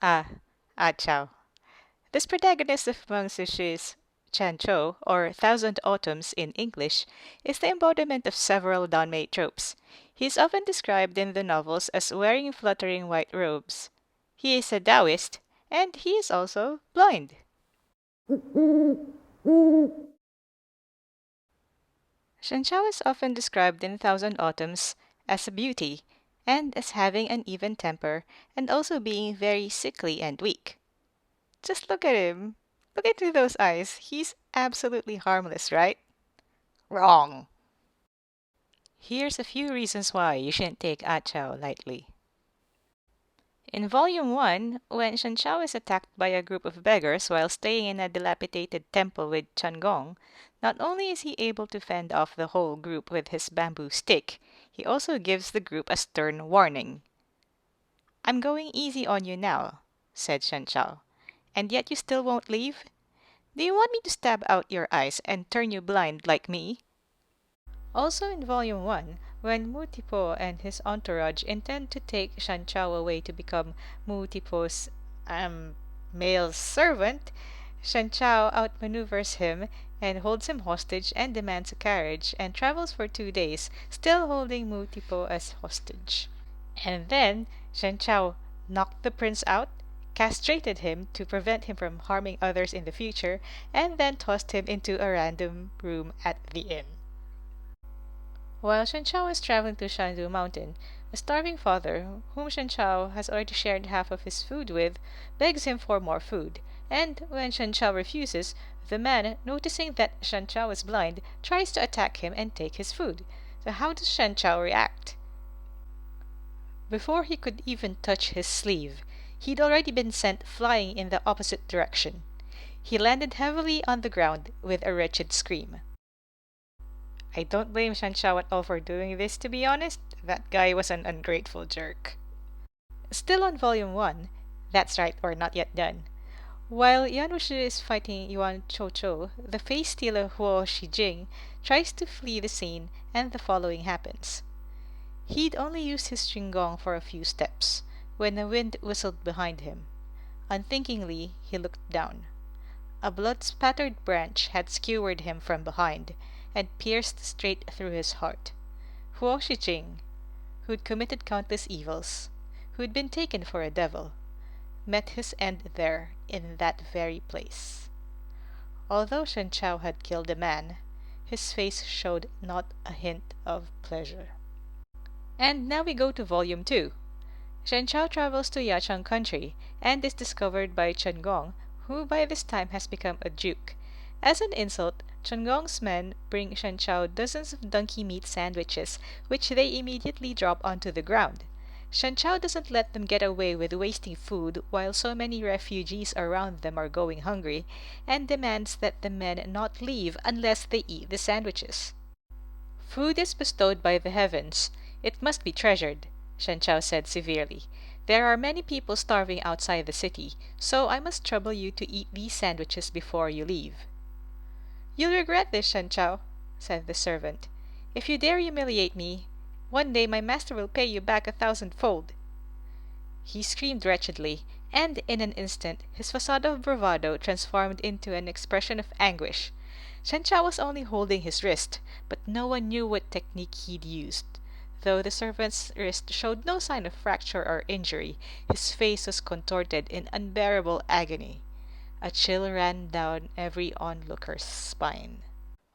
Ah, A-Qiao. This protagonist of Meng Sishi's Chancho, or Thousand Autumns in English, is the embodiment of several Danmei tropes. He is often described in the novels as wearing fluttering white robes. He is a Taoist, and he is also blind. Shenchao is often described in Thousand Autumns as a beauty, and as having an even temper, and also being very sickly and weak. Just look at him. Look into those eyes. He's absolutely harmless, right? Wrong. Here's a few reasons why you shouldn't take A Chao lightly. In Volume 1, when Shen Chao is attacked by a group of beggars while staying in a dilapidated temple with Chun Gong, not only is he able to fend off the whole group with his bamboo stick, he also gives the group a stern warning. I'm going easy on you now, said Shen Chao, and yet you still won't leave? Do you want me to stab out your eyes and turn you blind like me? Also in Volume 1, when Mu Tipo and his entourage intend to take Shan Chao away to become Mu Tipo's male servant, Shan Chao outmaneuvers him and holds him hostage and demands a carriage and travels for 2 days, still holding Mu Tipo as hostage. And then Shan Chao knocked the prince out, castrated him to prevent him from harming others in the future, and then tossed him into a random room at the inn. While Shen Chao is traveling to Shandu Mountain, a starving father, whom Shen Chao has already shared half of his food with, begs him for more food, and when Shen Chao refuses, the man, noticing that Shen Chao is blind, tries to attack him and take his food. So how does Shen Chao react? Before he could even touch his sleeve, he'd already been sent flying in the opposite direction. He landed heavily on the ground with a wretched scream. I don't blame Shanshao at all for doing this, to be honest. That guy was an ungrateful jerk. Still on Volume 1, that's right, we're not yet done. While Yan Wushi is fighting Yuan Cho, the face stealer Huo Shijing tries to flee the scene, and the following happens. He'd only used his stringong for a few steps, when a wind whistled behind him. Unthinkingly, he looked down. A blood-spattered branch had skewered him from behind, and pierced straight through his heart. Huo Shijing, who'd committed countless evils, who'd been taken for a devil, met his end there, in that very place. Although Shen Chao had killed a man, his face showed not a hint of pleasure. And now we go to Volume 2. Shen Chao travels to Yachang country and is discovered by Chen Gong, who by this time has become a duke. As an insult, Chen Gong's men bring Shen Chao dozens of donkey meat sandwiches, which they immediately drop onto the ground. Shen Chao doesn't let them get away with wasting food while so many refugees around them are going hungry, and demands that the men not leave unless they eat the sandwiches. Food is bestowed by the heavens. It must be treasured, Shen Chao said severely. There are many people starving outside the city, so I must trouble you to eat these sandwiches before you leave. You'll regret this, Shen Chao, said the servant. If you dare humiliate me, one day my master will pay you back 1,000-fold. He screamed wretchedly, and in an instant his facade of bravado transformed into an expression of anguish. Shen Chao was only holding his wrist, but no one knew what technique he'd used. Though the servant's wrist showed no sign of fracture or injury, his face was contorted in unbearable agony. A chill ran down every onlooker's spine.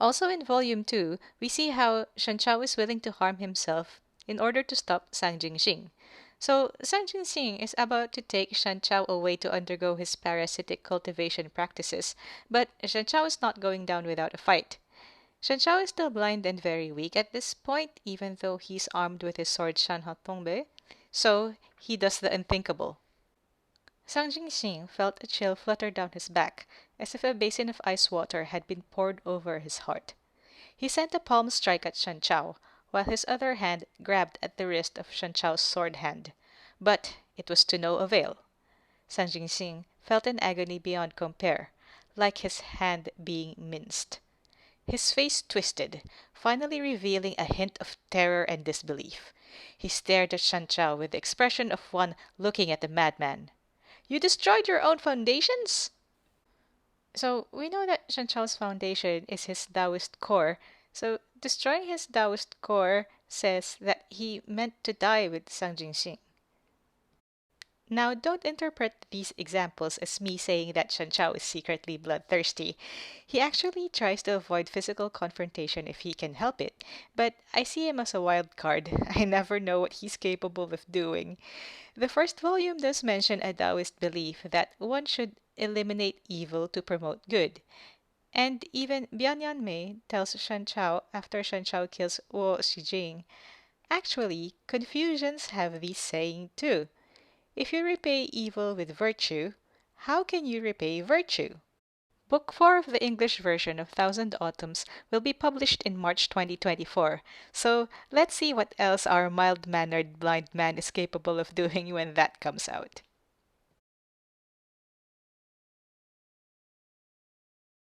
Also in Volume 2, we see how Shen Chao is willing to harm himself in order to stop Sang Jingxing. So Sang Jingxing is about to take Shen Chao away to undergo his parasitic cultivation practices, but Shen Chao is not going down without a fight. Shen Chao is still blind and very weak at this point, even though he's armed with his sword Shanha Tongbe, so he does the unthinkable. Sang Jingxing felt a chill flutter down his back, as if a basin of ice water had been poured over his heart. He sent a palm strike at Shen Chao, while his other hand grabbed at the wrist of Shen Chao's sword hand. But it was to no avail. Sang Jingxing felt an agony beyond compare, like his hand being minced. His face twisted, finally revealing a hint of terror and disbelief. He stared at Shan Chao with the expression of one looking at a madman. You destroyed your own foundations? So we know that Shen Chao's foundation is his Taoist core. So destroying his Taoist core says that he meant to die with Sang Jingxing. Now, don't interpret these examples as me saying that Shen Chao is secretly bloodthirsty. He actually tries to avoid physical confrontation if he can help it, but I see him as a wild card. I never know what he's capable of doing. The first volume does mention a Taoist belief that one should eliminate evil to promote good. And even Bianyan Mei tells Shen Chao after Shen Chao kills Wu Xijing, actually, Confucians have this saying too. If you repay evil with virtue, how can you repay virtue? Book 4 of the English version of Thousand Autumns will be published in March 2024, so let's see what else our mild mannered blind man is capable of doing when that comes out.